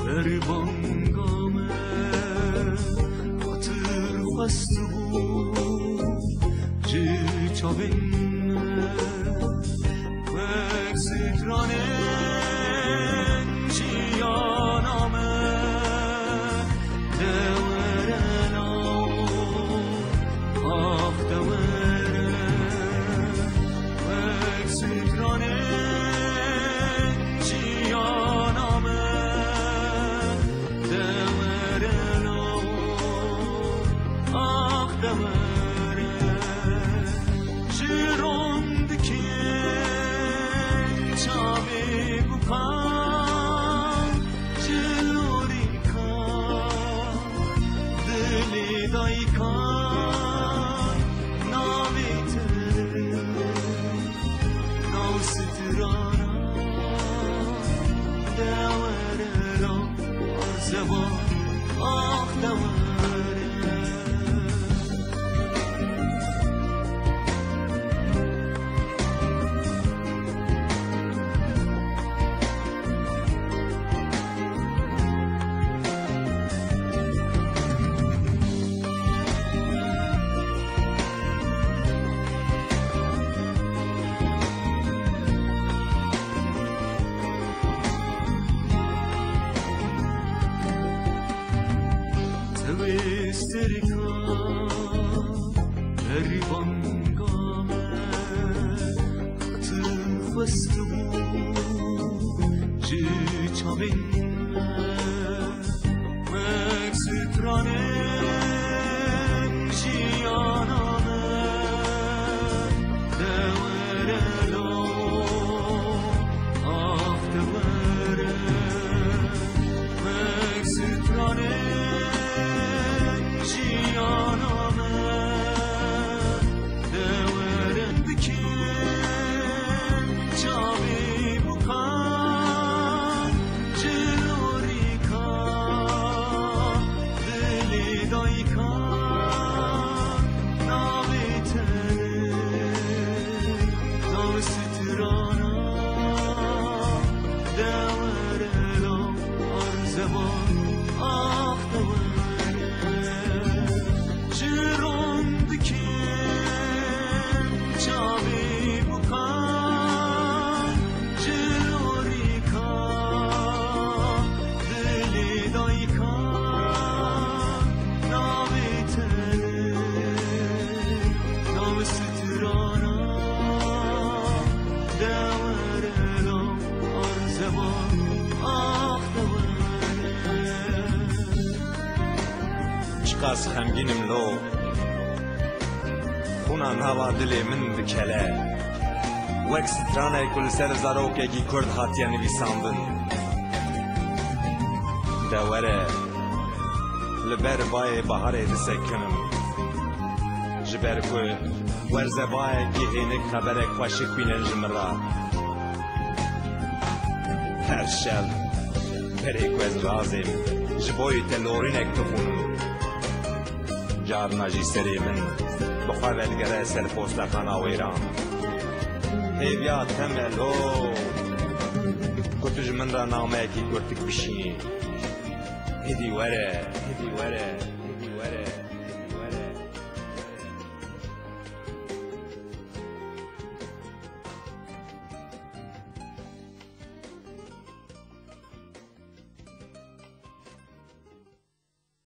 در بانگامه خاطر خواست بود جی چابینه وک سکرانه جیانامه دوره نو آخ دوره وک سکرانه قاس خمگینم لو خونان هوا دلی من بکله وک سترانه کل سر زاروکه کی کرد هاتیه نویساندن دوره لبر بای بهاره دسکنم جبر کو ورزه بای کی هینک خبره خوشی کوینن جمرا هر شب پری کوز رازم جبوی تلورینک تفونم جار ناجی سری من بخواه بلگره سر پوست خانا ویران هیویا تملو کتوج من را نامه کی گرتک بشین هیدی وره